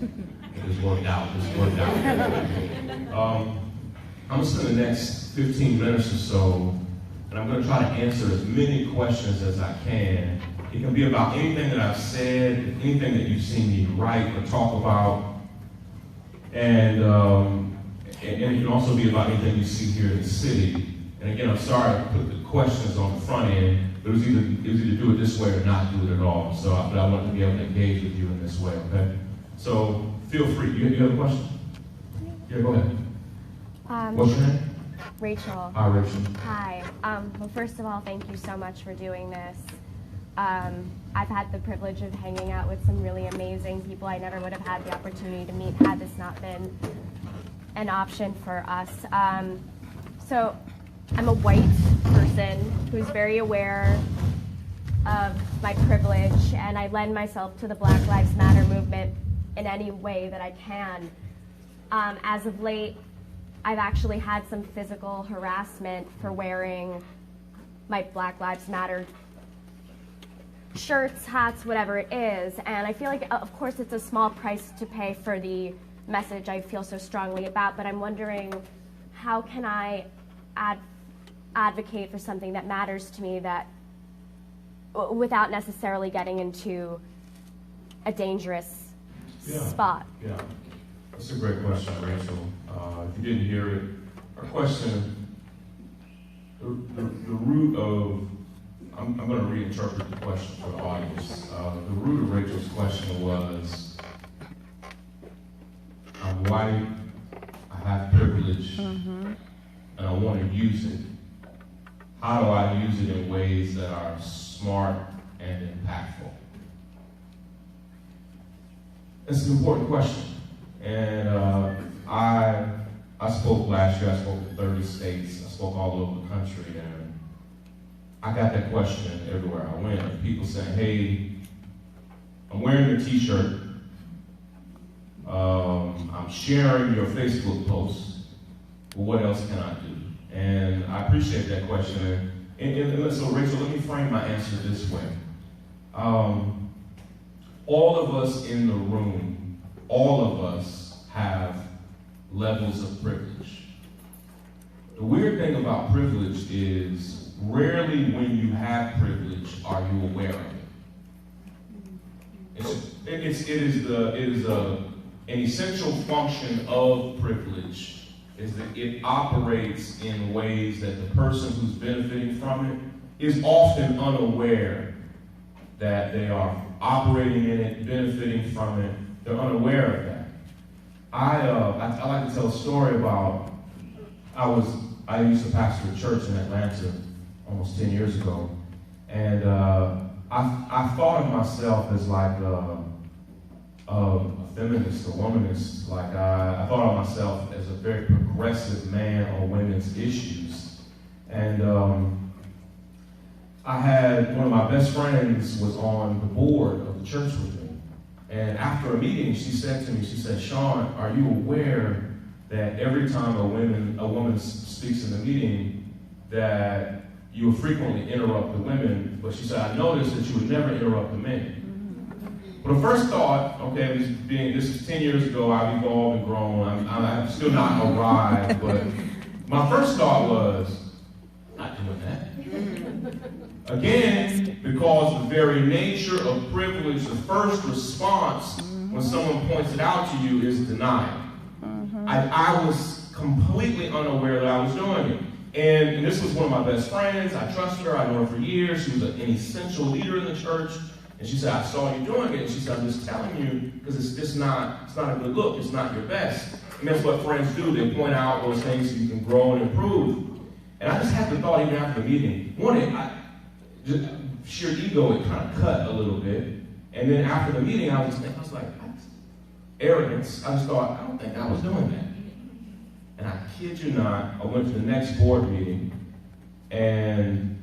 This worked out. I'm going to spend the next 15 minutes or so, and I'm going to try to answer as many questions as I can. It can be about anything that I've said, anything that you've seen me write or talk about, and it can also be about anything you see here in the city. And again, I'm sorry to put the questions on the front end, but it was either do it this way or not do it at all. So, but I wanted to be able to engage with you in this way, okay? So feel free. You have a question? Yeah, go ahead. What's your name? Rachel. Hi, Rachel. Hi. Well, first of all, thank you so much for doing this. I've had the privilege of hanging out with some really amazing people I never would have had the opportunity to meet had this not been an option for us. So I'm a white person who's very aware of my privilege, and I lend myself to the Black Lives Matter movement in any way that I can. As of late, I've actually had some physical harassment for wearing my Black Lives Matter shirts, hats, whatever it is. And I feel like, of course, it's a small price to pay for the message I feel so strongly about, but I'm wondering, how can I advocate for something that matters to me that without necessarily getting into a dangerous spot? Yeah, that's a great question, Rachel. If you didn't hear it, our question, the root of, I'm going to reinterpret the question for the audience. The root of Rachel's question was, I'm white, I have privilege, and I want to use it. How do I use it in ways that are smart and impactful? It's an important question. And I spoke last year, I spoke in 30 states, I spoke all over the country, and I got that question everywhere I went. Of people saying, hey, I'm wearing your t-shirt, I'm sharing your Facebook post, but what else can I do? And I appreciate that question. And so, Rachel, let me frame my answer this way. All of us in the room, all of us have levels of privilege. The weird thing about privilege is rarely when you have privilege are you aware of it. It is an essential function of privilege is that it operates in ways that the person who's benefiting from it is often unaware that they are operating in it, benefiting from it. They're unaware of that. I like to tell a story about, I used to pastor a church in Atlanta almost 10 years ago, and I thought of myself as like a feminist, a womanist. Like I thought of myself as a very progressive man on women's issues. And I had one of my best friends was on the board of the church with me. And after a meeting, she said to me, she said, Shaun, are you aware that every time a woman speaks in the meeting that you will frequently interrupt the women? But she said, I noticed that you would never interrupt the men. But the first thought, okay, this is 10 years ago, I've evolved and grown, I'm still not arrived, but my first thought was, not doing that. Again, because the very nature of privilege, the first response when someone points it out to you is denial. I was completely unaware that I was doing it. And this was one of my best friends. I trusted her. I've known her for years. She was an essential leader in the church. And she said, I saw you doing it. And she said, I'm just telling you because it's just not a good look. It's not your best. And that's what friends do. They point out those things so you can grow and improve. And I just had the thought even after the meeting. Just sheer ego, it kind of cut a little bit. And then after the meeting, I was like, arrogance. I just thought, I don't think I was doing that. And I kid you not, I went to the next board meeting, and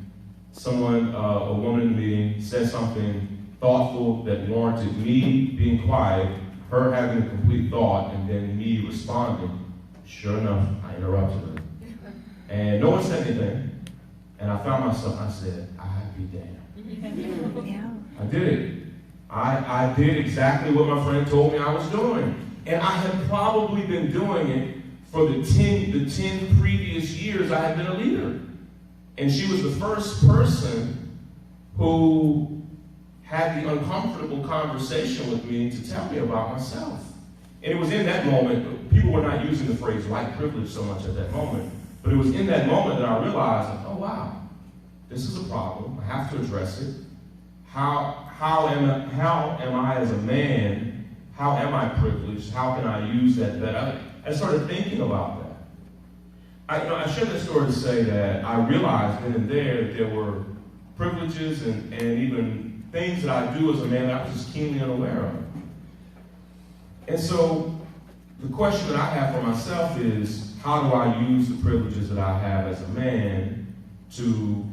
someone, a woman in the meeting, said something thoughtful that warranted me being quiet, her having a complete thought, and then me responding. Sure enough, I interrupted her. And no one said anything. And I found myself, I said, I'd be damned. Yeah. I did it. I did exactly what my friend told me I was doing. And I had probably been doing it for the 10 previous years I had been a leader. And she was the first person who had the uncomfortable conversation with me to tell me about myself. And it was in that moment, people were not using the phrase white privilege so much at that moment, but it was in that moment that I realized, like, oh wow, this is a problem. I have to address it. How am I as a man? How am I privileged? How can I use that? I started thinking about that. I share that story to say that I realized then and there that there were privileges and even things that I do as a man that I was just keenly unaware of. And so the question that I have for myself is, how do I use the privileges that I have as a man to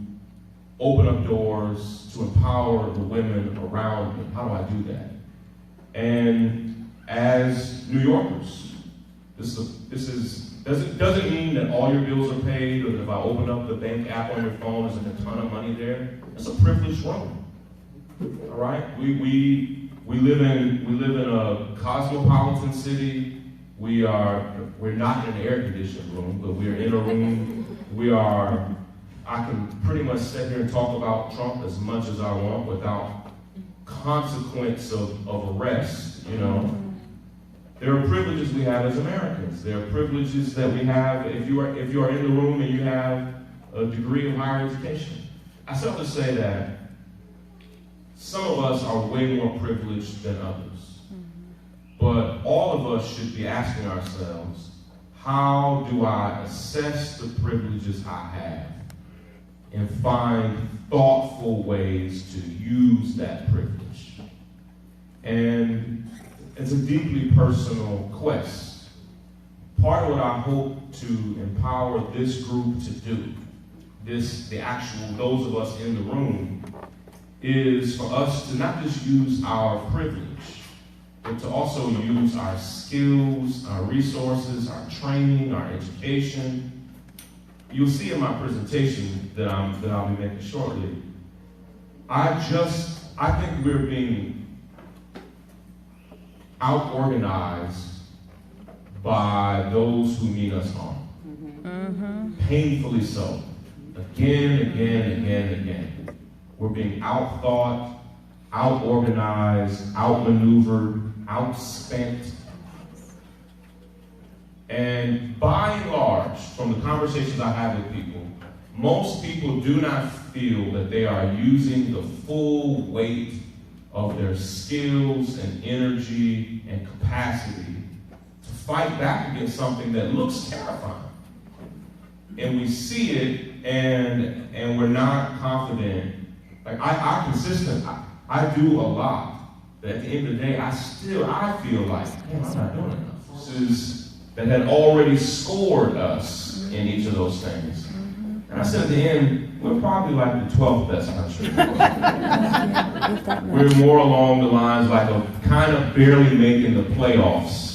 open up doors, to empower the women around me? How do I do that? And as New Yorkers, this doesn't mean that all your bills are paid, or that if I open up the bank app on your phone, there's a ton of money there. It's a privileged room. All right, we live in a cosmopolitan city. We're not in an air-conditioned room, but we're in a room. I can pretty much sit here and talk about Trump as much as I want without consequence of arrest, you know. There are privileges we have as Americans. There are privileges that we have if you are in the room and you have a degree of higher education. I still have to say that some of us are way more privileged than others. But all of us should be asking ourselves, how do I assess the privileges I have and find thoughtful ways to use that privilege? And it's a deeply personal quest. Part of what I hope to empower this group to do, those of us in the room, is for us to not just use our privilege, but to also use our skills, our resources, our training, our education. You'll see in my presentation that I'll be making shortly. I think we're being out-organized by those who mean us harm. Painfully so. Again. We're being out-thought, out-organized, out-maneuvered, outspent. And by and large, from the conversations I have with people, most people do not feel that they are using the full weight of their skills and energy and capacity to fight back against something that looks terrifying. And we see it and we're not confident. Like I do a lot, but at the end of the day, I feel like, man, I'm not doing enough. That had already scored us in each of those things. And I said at the end, we're probably like the 12th best country. We're more along the lines like of kind of barely making the playoffs.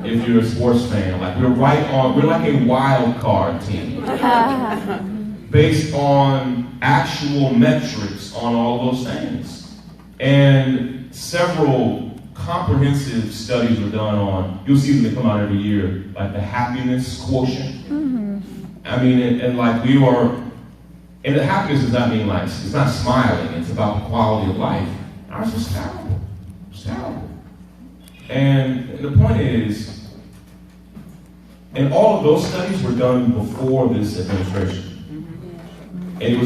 If you're a sports fan, like we're like a wild card team. Based on actual metrics on all those things. And several comprehensive studies were done on, you'll see them, they come out every year, like the happiness quotient. I mean, and like and the happiness does not mean like, it's not smiling, it's about the quality of life. Ours was terrible. It's terrible. And the point is, and all of those studies were done before this administration. And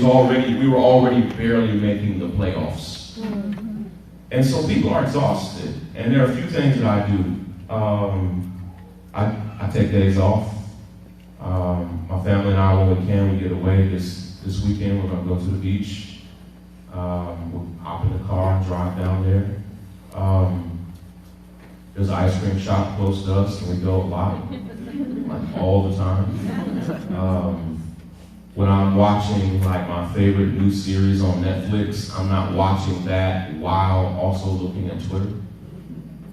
we were already barely making the playoffs. And so people are exhausted. And there are a few things that I do. I take days off. My family and I, when we can, we get away. This weekend, we're going to go to the beach. We'll hop in the car and drive down there. There's an ice cream shop close to us, and we go a lot, like all the time. When I'm watching like my favorite new series on Netflix, I'm not watching that while also looking at Twitter.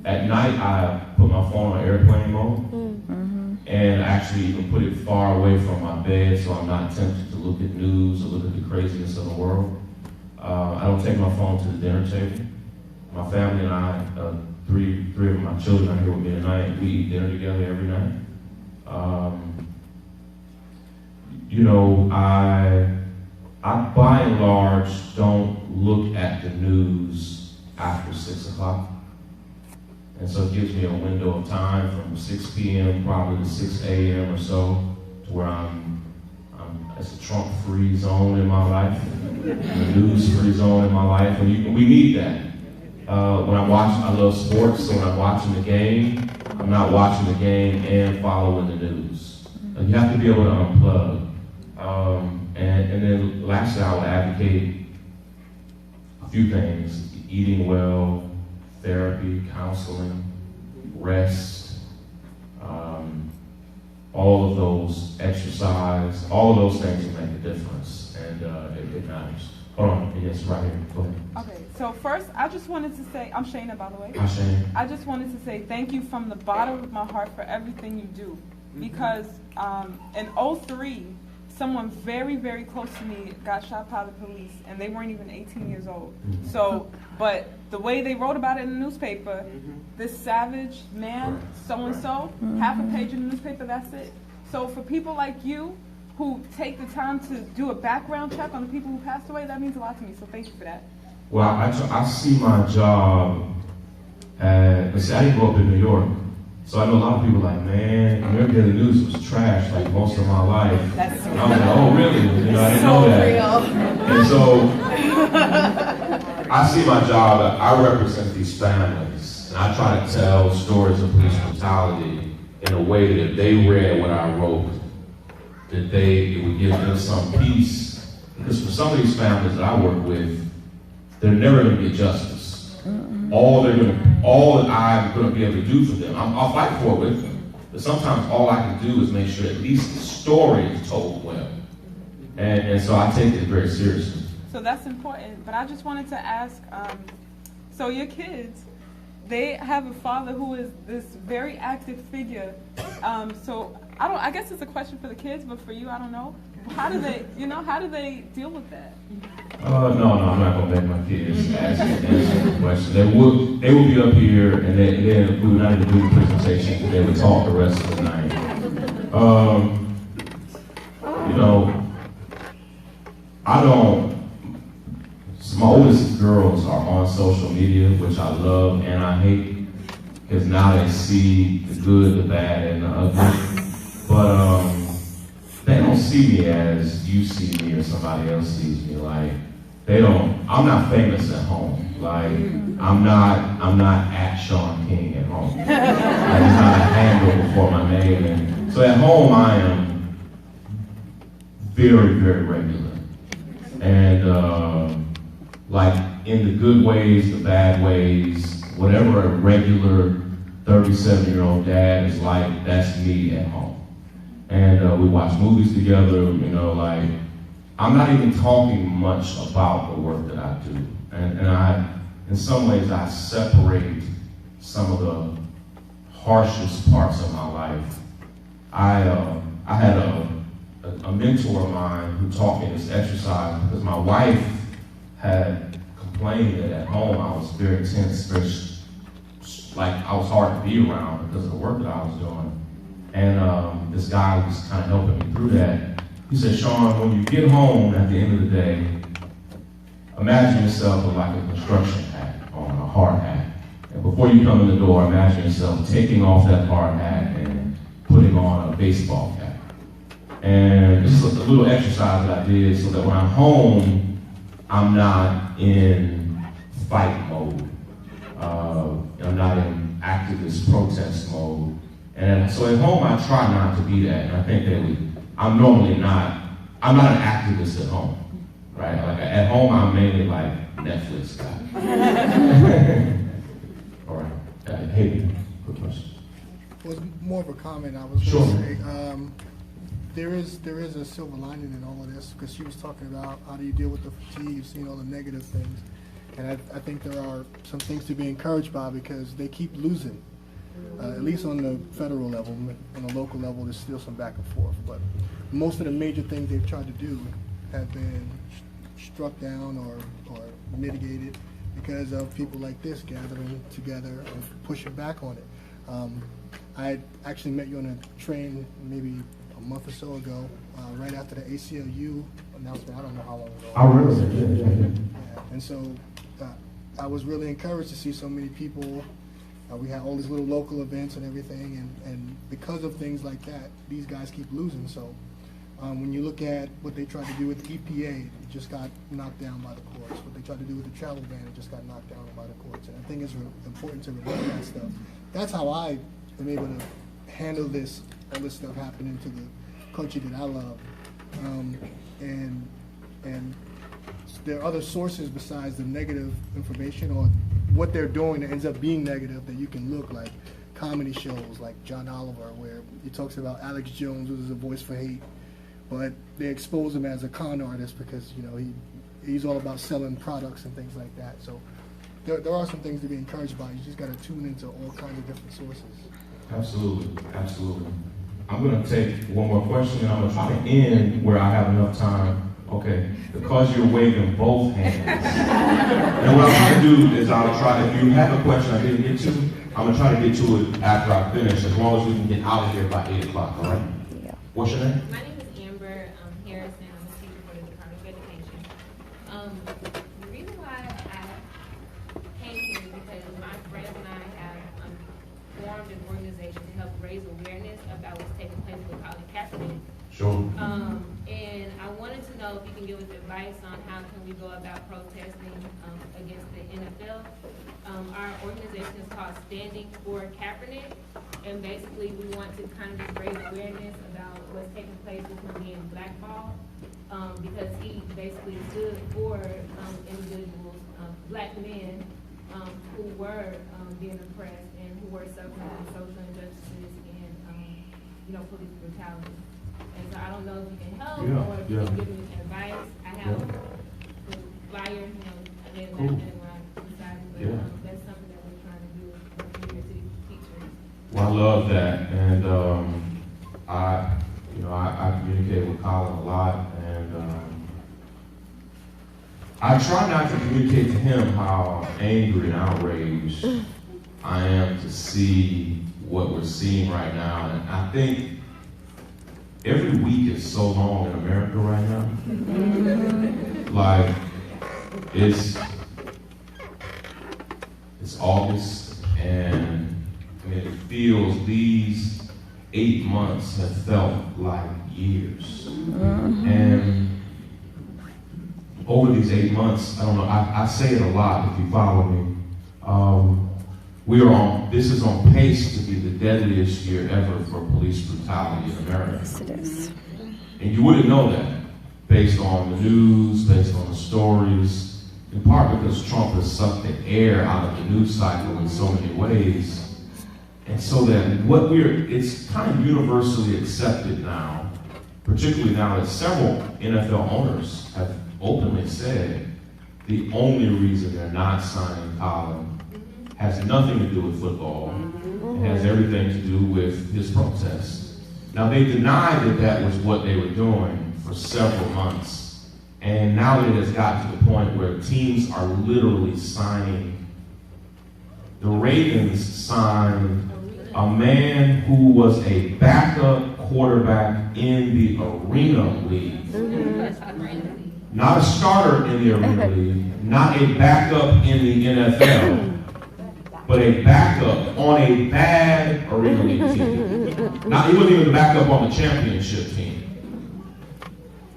At night, I put my phone on airplane mode and actually even put it far away from my bed so I'm not tempted to look at news or look at the craziness of the world. I don't take my phone to the dinner table. my family and I, three of my children are here with me tonight. We eat dinner together every night. You know, I by and large don't look at the news after 6 o'clock. And so it gives me a window of time from 6 p.m. probably to 6 a.m. or so, to where it's a Trump-free zone in my life, a news-free zone in my life, and we need that. When I'm watching, I love sports, so when I'm watching the game, I'm not watching the game and following the news. You have to be able to unplug. And then lastly, I would advocate a few things: eating well, therapy, counseling, rest, all of those, exercise, all of those things will make a difference, and it matters. Hold on, yes, right here, go ahead. Okay, so first, I just wanted to say, I'm Shayna, by the way. Hi, Shane. I just wanted to say thank you from the bottom of my heart for everything you do, because in '03, someone very, very close to me got shot by the police, and they weren't even 18 years old. So, but the way they wrote about it in the newspaper, this savage man, so-and-so, half a page in the newspaper, that's it. So for people like you, who take the time to do a background check on the people who passed away, that means a lot to me, so thank you for that. Well, I see my job as, see, I didn't grow up in New York, so I know a lot of people like, man, American Daily News was trash like most of my life. That's and I was like, oh really? You know, I didn't know that. And so I see my job, I represent these families, and I try to tell stories of police brutality in a way that if they read what I wrote, that it would give them some peace. Because for some of these families that I work with, they're never going to get justice. All that I'm going to be able to do for them, I'll fight for it with them. But sometimes all I can do is make sure at least the story is told well. And so I take it very seriously. So that's important. But I just wanted to ask, so your kids, they have a father who is this very active figure. So I guess it's a question for the kids, but for you, I don't know. How do they deal with that? No, I'm not gonna make my kids answer the question. They will be up here, and then we would not even do the presentation. They would talk the rest of the night. You know, my oldest girls are on social media, which I love and I hate, because now they see the good, the bad, and the ugly. But they don't see me as you see me or somebody else sees me. Like, I'm not famous at home. Like, I'm not at Shaun King at home. Like, it's not a handle before my name. And so at home, I am very, very regular. And like, in the good ways, the bad ways, whatever a regular 37-year-old dad is like, that's me at home. And we watch movies together, you know, like, I'm not even talking much about the work that I do. And in some ways, I separate some of the harshest parts of my life. I had a mentor of mine who taught me this exercise because my wife had complained that at home I was very tense, like I was hard to be around because of the work that I was doing. And this guy was kind of helping me through that. He said, Shaun, when you get home at the end of the day, imagine yourself with like a construction hat on, a hard hat. And before you come in the door, imagine yourself taking off that hard hat and putting on a baseball cap. And this is a little exercise that I did so that when I'm home, I'm not in fight mode. I'm not in activist protest mode. And so at home, I try not to be that. And I think that I'm not an activist at home, right? Like at home, I'm mainly like Netflix guy. All right. Hey, quick question. It was more of a comment. I was Sure. going to say, there is a silver lining in all of this, because she was talking about how do you deal with the fatigue, you've seen all the negative things. And I think there are some things to be encouraged by, because they keep losing. At least on the federal level. On the local level, there's still some back and forth. But most of the major things they've tried to do have been struck down or mitigated. because of people like this gathering together and pushing back on it. I actually met you on a train maybe a month or so ago, right after the ACLU announcement. I don't know how long ago. I remember that. Yeah. And so I was really encouraged to see so many people. We had all these little local events and everything, and because of things like that, these guys keep losing. So when you look at what they tried to do with EPA, it just got knocked down by the courts. What they tried to do with the travel ban, it just got knocked down by the courts. And I think it's important to remember that stuff. That's how I am able to handle all this stuff happening to the country that I love. And there are other sources besides the negative information or what they're doing that ends up being negative that you can look, like comedy shows like John Oliver, where he talks about Alex Jones, who's a voice for hate, but they expose him as a con artist because he's all about selling products and things like that. So there are some things to be encouraged by. You just got to tune into all kinds of different sources. Absolutely, absolutely. I'm going to take one more question, and I'm going to try to end where I have enough time. Okay, because you're waving both hands. And what I'm going to do is I'll try, if you have a question I didn't get to, I'm going to try to get to it after I finish, as long as we can get out of here by 8 o'clock, all right? Yeah. What's your name? My name is Amber Harrison. I'm a teacher for the Department of Education. The reason why I came here is because my friends and I have formed an organization to help raise awareness about what's taking place with Colin Kaepernick. Sure. And I wanted to know if you can give us advice on how can we go about protesting against the NFL. Our organization is called Standing for Kaepernick, and basically we want to kind of just raise awareness about what's taking place with him being blackballed, because he basically stood for individuals, black men, who were being oppressed and who were suffering social injustices and police brutality. And so I don't know if you can help or if you can give me advice. I have the flyer, I didn't Cool. when I decided, but that's something that we're trying to do with the teachers. Well, I love that, and I communicate with Colin a lot, and I try not to communicate to him how angry and outraged I am to see what we're seeing right now, and I think every week is so long in America right now. Like, it's August, and it feels these 8 months have felt like years. And over these 8 months, I don't know, I say it a lot if you follow me. This is on pace to be the deadliest year ever for police brutality in America. Yes, it is. And you wouldn't know that based on the news, based on the stories, in part because Trump has sucked the air out of the news cycle in so many ways. And so that it's kind of universally accepted now, particularly now that several NFL owners have openly said the only reason they're not signing Colin has nothing to do with football. It has everything to do with his protests. Now, they denied that was what they were doing for several months. And now it has gotten to the point where teams are literally signing. The Ravens signed a man who was a backup quarterback in the Arena League. Not a starter in the Arena League, not a backup in the NFL. But a backup on a bad Arena League team. Now, he wasn't even the backup on the championship team.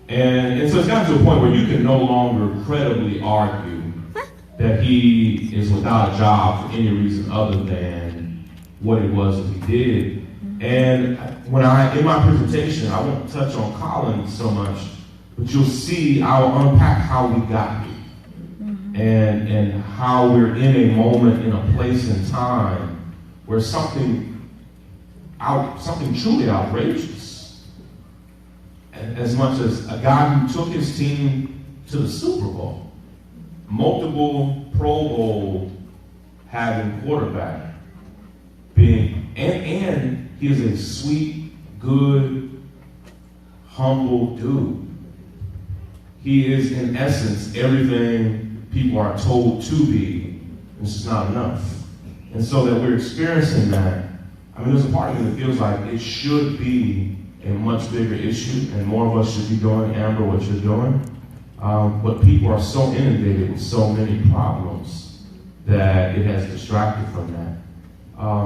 And so it's gotten to a point where you can no longer credibly argue that he is without a job for any reason other than what it was that he did. And in my presentation, I won't touch on Colin so much, but you'll see, I'll unpack how we got here. And how we're in a moment, in a place in time where something truly outrageous, as much as a guy who took his team to the Super Bowl, multiple Pro Bowl having quarterback, and he is a sweet, good, humble dude. He is in essence everything people are told to be. This is not enough. And so that we're experiencing that, I mean, there's a part of me that feels like it should be a much bigger issue, and more of us should be doing, Amber, what you're doing. But people are so inundated with so many problems that it has distracted from that. I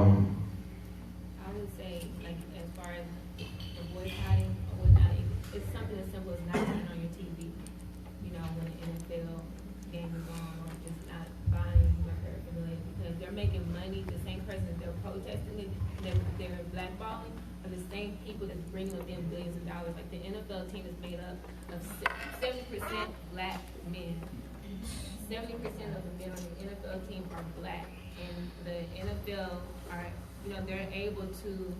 would say, like, as far as the boycotting or whatnot, it's something as simple as not turning on your TV, you know, when the NFL game is on, or just not buying your paraphernalia, because they're making money. The same person that they're protesting, they're blackballing, are the same people that's bringing them in billions of dollars. Like, the NFL team is made up of 70% black men. 70% of the men on the NFL team are black, and the NFL are, you know, they're able to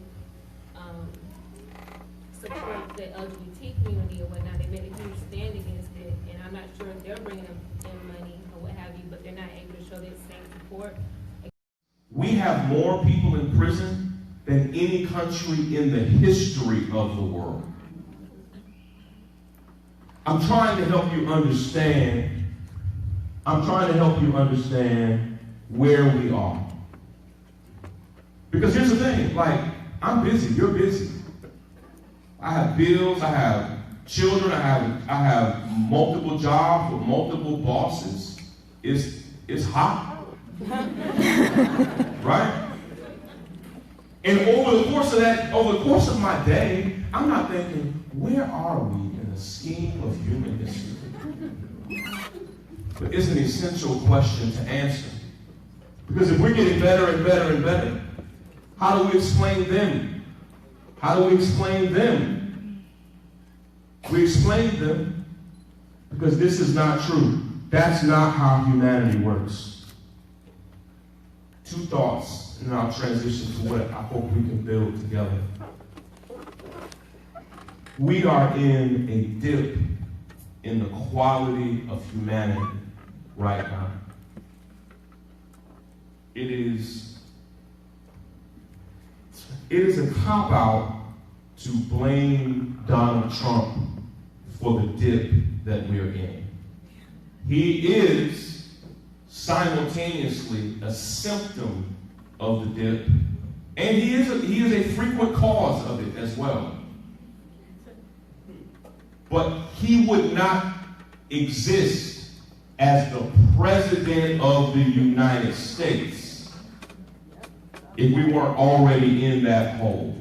support the LGBT community or whatnot. They made a huge stand against it, and I'm not sure if they're bringing in money or what have you, but they're not able to show that same support. We have more people in prison than any country in the history of the world. I'm trying to help you understand where we are. Because here's the thing, like, I'm busy, you're busy. I have bills, I have children, I have multiple jobs with multiple bosses. It's hot. Right? And over the course of my day, I'm not thinking, where are we in the scheme of human history? But it's an essential question to answer. Because if we're getting better and better and better, how do we explain them? How do we explain them? We explain them because this is not true. That's not how humanity works. Two thoughts, and then I'll transition to what I hope we can build together. We are in a dip in the quality of humanity right now. It is a cop-out to blame Donald Trump for the dip that we're in. He is simultaneously a symptom of the dip, and he is a frequent cause of it as well. But he would not exist as the President of the United States if we weren't already in that hole.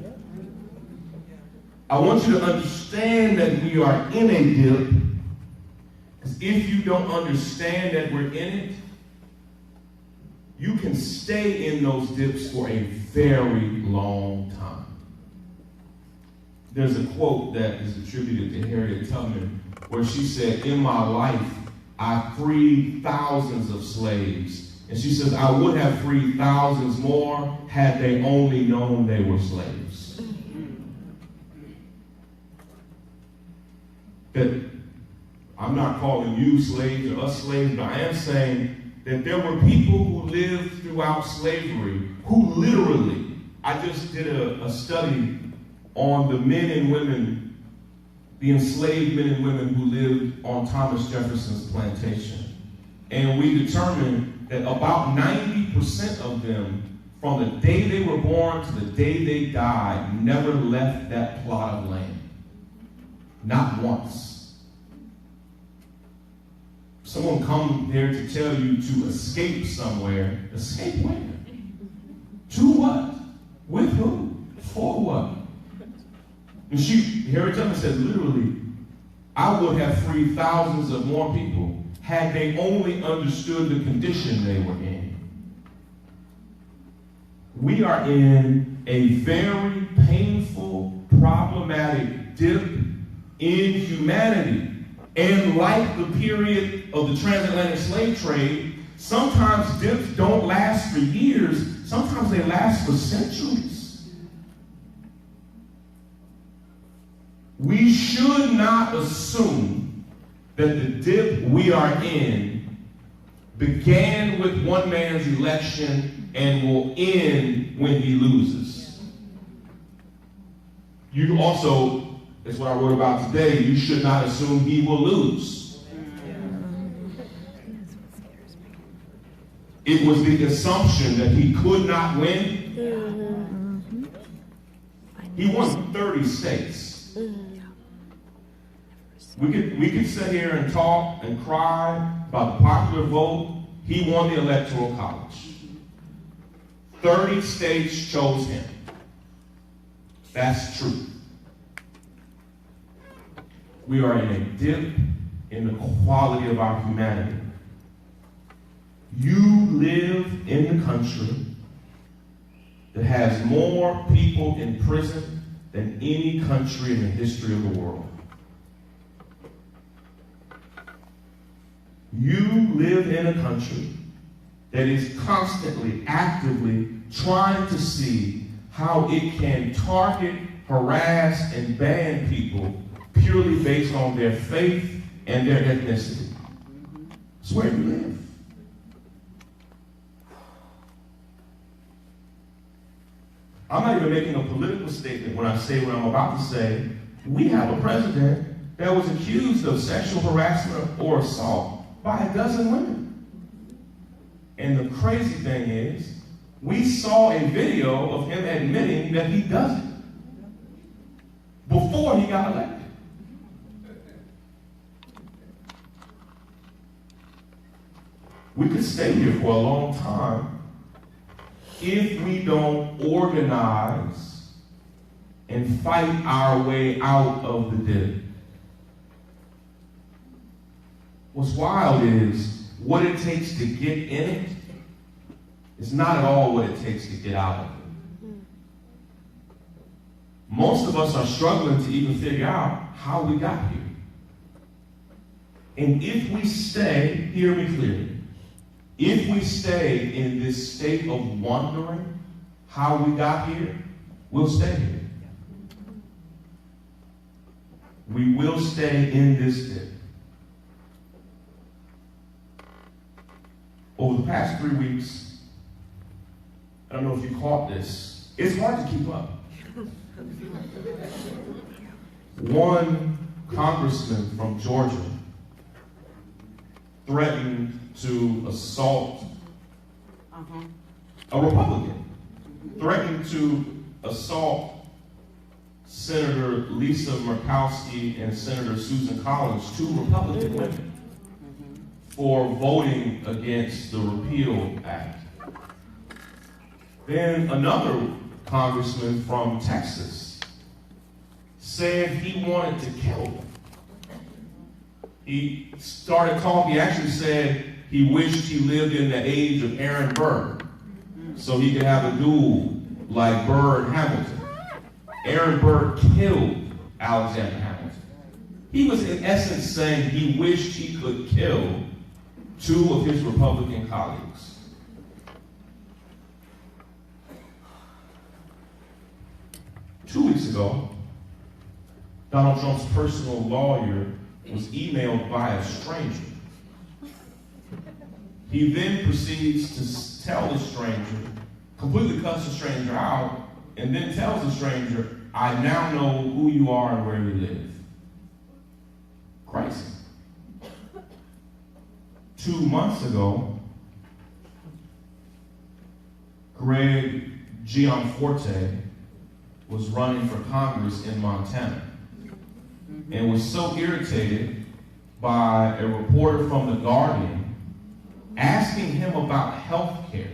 I want you to understand that we are in a dip, because if you don't understand that we're in it, you can stay in those dips for a very long time. There's a quote that is attributed to Harriet Tubman where she said, "In my life, I freed thousands of slaves." And she says, "I would have freed thousands more had they only known they were slaves." That I'm not calling you slaves or us slaves, but I am saying that there were people who lived throughout slavery who literally, I just did a study on the men and women, the enslaved men and women who lived on Thomas Jefferson's plantation. And we determined that about 90% of them, from the day they were born to the day they died, never left that plot of land. Not once. Someone come there to tell you to escape somewhere. Escape where? To what? With who? For what? And Harriet Tubman said, literally, I would have freed thousands of more people had they only understood the condition they were in. We are in a very painful, problematic dip in humanity. And like the period of the transatlantic slave trade, sometimes dips don't last for years, sometimes they last for centuries. We should not assume that the dip we are in began with one man's election and will end when he loses. You also, that's what I wrote about today, you should not assume he will lose. It was the assumption that he could not win. He won 30 states. We could sit here and talk and cry about the popular vote. He won the Electoral College. 30 states chose him. That's true. We are in a dip in the quality of our humanity. You live in the country that has more people in prison than any country in the history of the world. You live in a country that is constantly, actively trying to see how it can target, harass, and ban people purely based on their faith and their ethnicity. It's where you live. I'm not even making a political statement when I say what I'm about to say. We have a president that was accused of sexual harassment or assault by a dozen women. And the crazy thing is, we saw a video of him admitting that he does it before he got elected. We could stay here for a long time if we don't organize and fight our way out of the dip. What's wild is what it takes to get in it is not at all what it takes to get out of it. Most of us are struggling to even figure out how we got here. And if we stay, hear me clearly, if we stay in this state of wondering how we got here, we'll stay here. We will stay in this dip. Over the past 3 weeks, I don't know if you caught this, it's hard to keep up. One congressman from Georgia threatened to assault a Republican, threatened to assault Senator Lisa Murkowski and Senator Susan Collins, two Republican women, for voting against the Repeal Act. Then another congressman from Texas said he wanted to kill them. He started talking, he actually said he wished he lived in the age of Aaron Burr so he could have a duel like Burr and Hamilton. Aaron Burr killed Alexander Hamilton. He was in essence saying he wished he could kill two of his Republican colleagues. Two weeks ago, Donald Trump's personal lawyer was emailed by a stranger. He then proceeds to tell the stranger, completely cuts the stranger out, and then tells the stranger, I now know who you are and where you live. Crazy. 2 months ago, Greg Gianforte was running for Congress in Montana and was so irritated by a reporter from The Guardian asking him about health care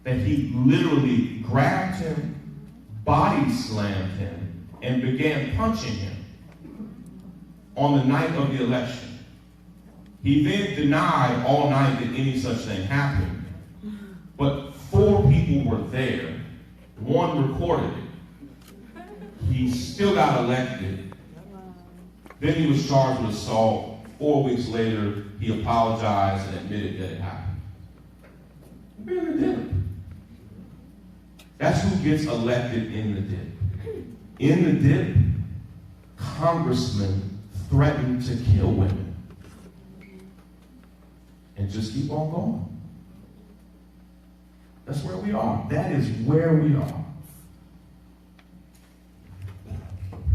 that he literally grabbed him, body slammed him, and began punching him on the night of the election. He then denied all night that any such thing happened, but 4 people were there. One recorded it. He still got elected. Then he was charged with assault. 4 weeks later, he apologized and admitted that it happened. We're in the dip. That's who gets elected in the dip. In the dip, congressmen threaten to kill women. And just keep on going. That's where we are. That is where we are.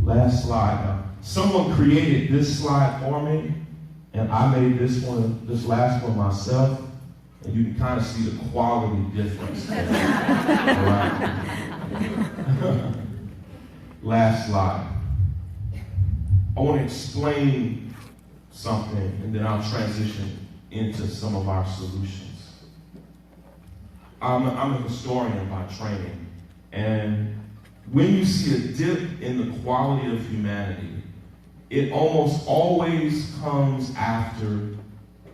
Last slide. Now, someone created this slide for me, and I made this last one myself. And you can kind of see the quality difference. All right. Last slide. I want to explain something, and then I'll transition into some of our solutions. I'm a historian by training, and when you see a dip in the quality of humanity, it almost always comes after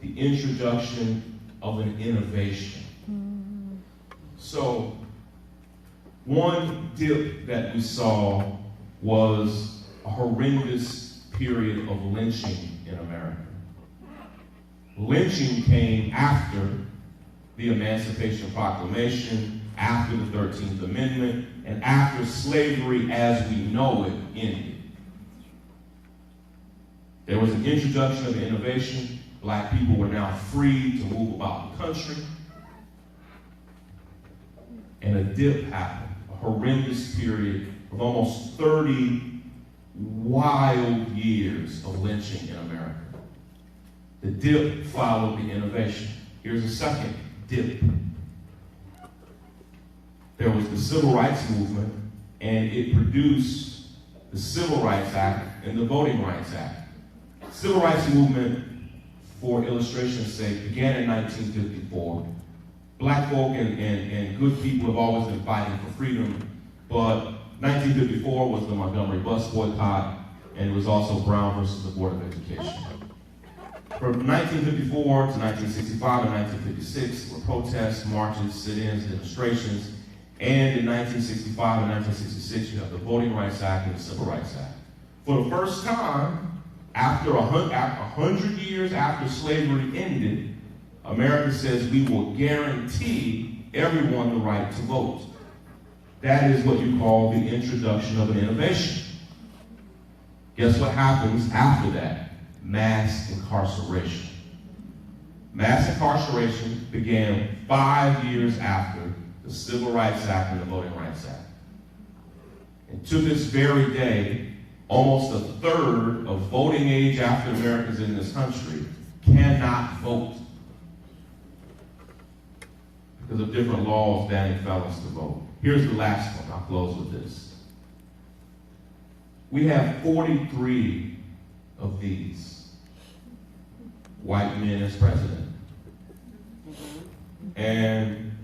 the introduction of an innovation. So, one dip that we saw was a horrendous period of lynching in America. Lynching came after the Emancipation Proclamation, after the 13th Amendment, and after slavery as we know it ended. There was an introduction of innovation. Black people were now free to move about the country. And a dip happened, a horrendous period of almost 30 wild years of lynching in America. The dip followed the innovation. Here's a second dip. There was the Civil Rights Movement, and it produced the Civil Rights Act and the Voting Rights Act. Civil Rights Movement, for illustration's sake, began in 1954. Black folk and good people have always been fighting for freedom, but 1954 was the Montgomery bus boycott, and it was also Brown versus the Board of Education. From 1954 to 1965 and 1956 were protests, marches, sit-ins, demonstrations, and in 1965 and 1966 you have the Voting Rights Act and the Civil Rights Act. For the first time, after 100 years after slavery ended, America says we will guarantee everyone the right to vote. That is what you call the introduction of an innovation. Guess what happens after that? Mass incarceration. Mass incarceration began 5 years after the Civil Rights Act and the Voting Rights Act. And to this very day, almost a third of voting age African Americans in this country cannot vote because of different laws banning felons to vote. Here's the last one. I'll close with this. We have 43 of these white men as president. And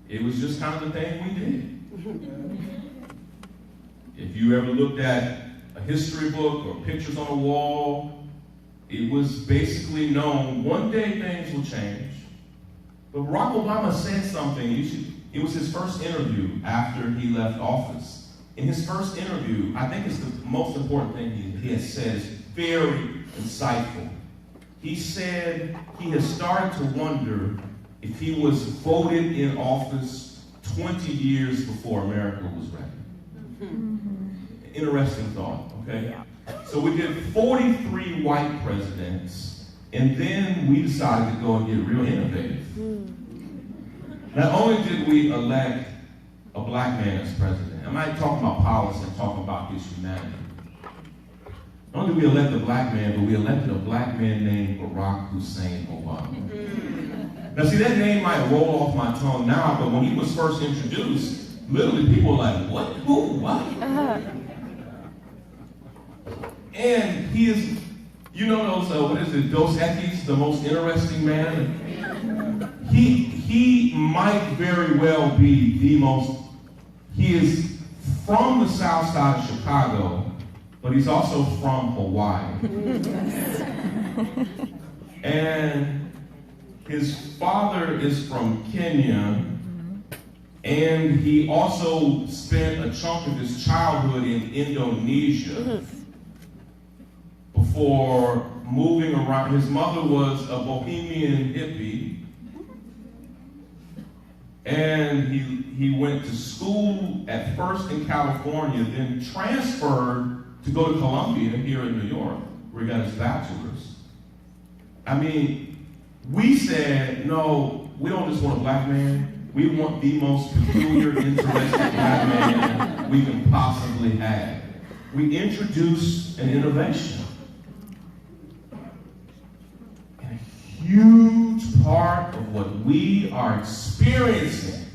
it was just kind of the thing we did. If you ever looked at a history book or pictures on a wall, it was basically known one day things will change. But Barack Obama said something. It was his first interview after he left office. In his first interview, I think it's the most important thing he has said is very insightful. He said he has started to wonder if he was voted in office 20 years before America was ready. Interesting thought, okay? So we did 43 white presidents, and then we decided to go and get real innovative. Not only did we elect a black man as president, I'm not talking about policy, I'm talking about his humanity. Not only did we elect a black man, but we elected a black man named Barack Hussein Obama. Now see, that name might roll off my tongue now, but when he was first introduced, literally people were like, what? Who? What? And he is, you know those, what is it, Dos Equis, the most interesting man? He might very well be the most, he is from the south side of Chicago, but he's also from Hawaii. And his father is from Kenya, and he also spent a chunk of his childhood in Indonesia before moving around. His mother was a bohemian hippie, and he went to school at first in California, then transferred to go to Columbia here in New York, where he got his bachelor's. I mean, we said, no, we don't just want a black man, we want the most peculiar, interesting black man we can possibly have. We introduced an innovation. And a huge part are experiencing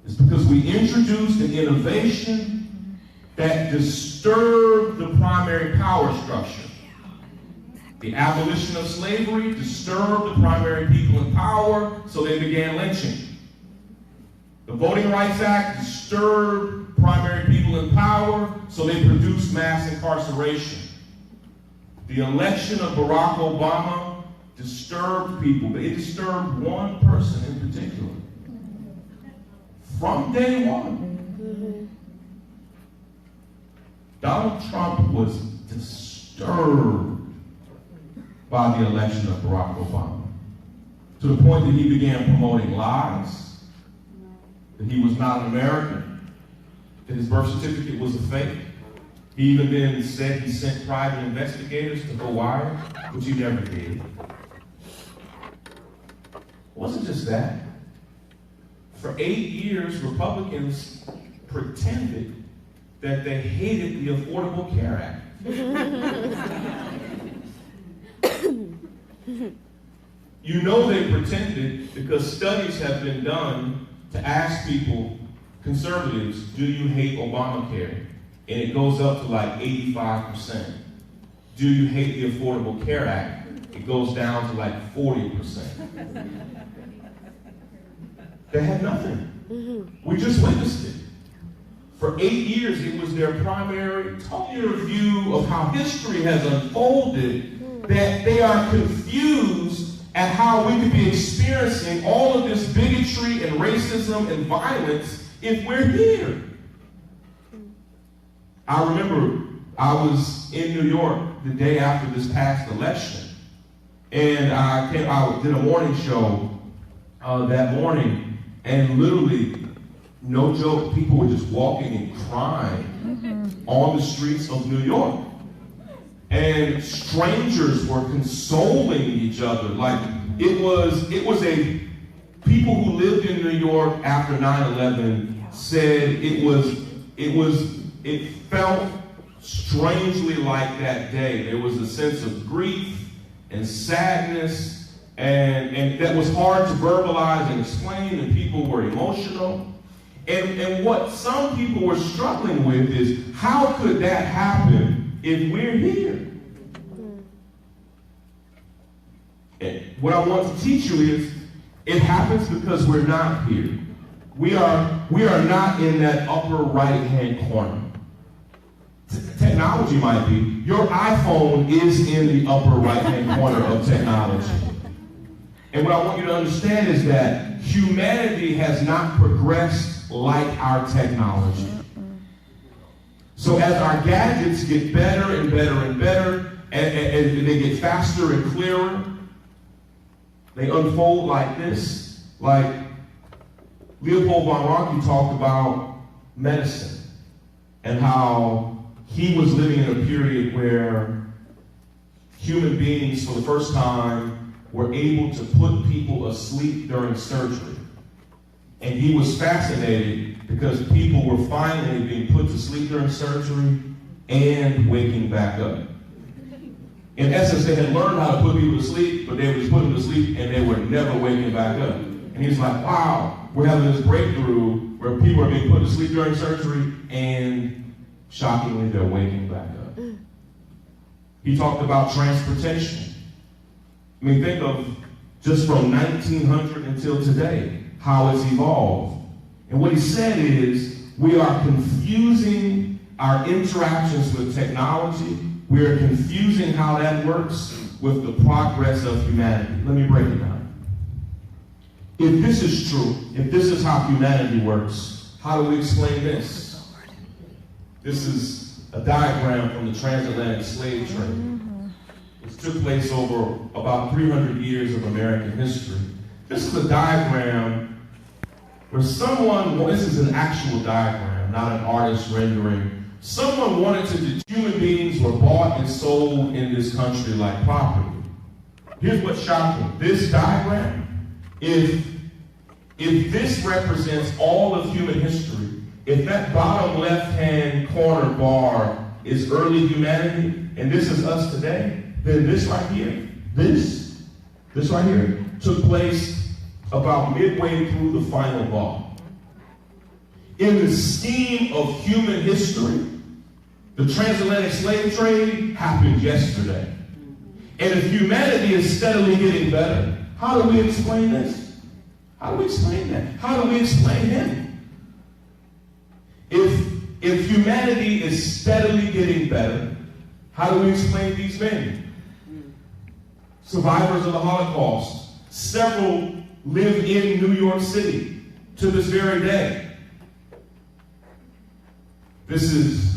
is because we introduced an innovation that disturbed the primary power structure. The abolition of slavery disturbed the primary people in power, so they began lynching. The Voting Rights Act disturbed primary people in power, so they produced mass incarceration. The election of Barack Obama disturbed people, but it disturbed one person in particular. From day one, Donald Trump was disturbed by the election of Barack Obama, to the point that he began promoting lies, that he was not an American, that his birth certificate was a fake. He even then said he sent private investigators to Hawaii, which he never did. It wasn't just that. For 8 years, Republicans pretended that they hated the Affordable Care Act. You know they pretended because studies have been done to ask people, conservatives, do you hate Obamacare? And it goes up to like 85%. Do you hate the Affordable Care Act? It goes down to like 40%. They had nothing. We just witnessed it. For 8 years, it was their primary, told you a view of how history has unfolded, that they are confused at how we could be experiencing all of this bigotry and racism and violence if we're here. I remember I was in New York the day after this past election, and I did a morning show that morning, and literally, no joke, people were just walking and crying on the streets of New York. And strangers were consoling each other. Like, it was a, people who lived in New York after 9/11 said it felt strangely like that day. There was a sense of grief and sadness, and that was hard to verbalize and explain, and people were emotional. And what some people were struggling with is, how could that happen if we're here? And what I want to teach you is, it happens because we're not here. We are not in that upper right-hand corner. Technology might be. Your iPhone is in the upper right-hand corner of technology. And what I want you to understand is that humanity has not progressed like our technology. So as our gadgets get better and better and better, and they get faster and clearer, they unfold like this. Like Leopold von Ranke talked about medicine and how he was living in a period where human beings for the first time were able to put people asleep during surgery. And he was fascinated because people were finally being put to sleep during surgery and waking back up. In essence, they had learned how to put people to sleep, but they were just putting them to sleep and they were never waking back up. And he's like, wow, we're having this breakthrough where people are being put to sleep during surgery and shockingly they're waking back up. He talked about transportation. I mean, think of just from 1900 until today, how it's evolved. And what he said is, we are confusing our interactions with technology. We are confusing how that works with the progress of humanity. Let me break it down. If this is true, if this is how humanity works, how do we explain this? This is a diagram from the transatlantic slave trade. It took place over about 300 years of American history. This is a diagram where this is an actual diagram, not an artist's rendering. Someone wanted to, human beings were bought and sold in this country like property. Here's what's shocking. This diagram, if this represents all of human history, if that bottom left-hand corner bar is early humanity, and this is us today, then this right here, this right here, took place about midway through the final bar. In the scheme of human history, the transatlantic slave trade happened yesterday. And if humanity is steadily getting better, how do we explain this? How do we explain that? How do we explain him? If humanity is steadily getting better, how do we explain these men? Survivors of the Holocaust, several live in New York City to this very day. This is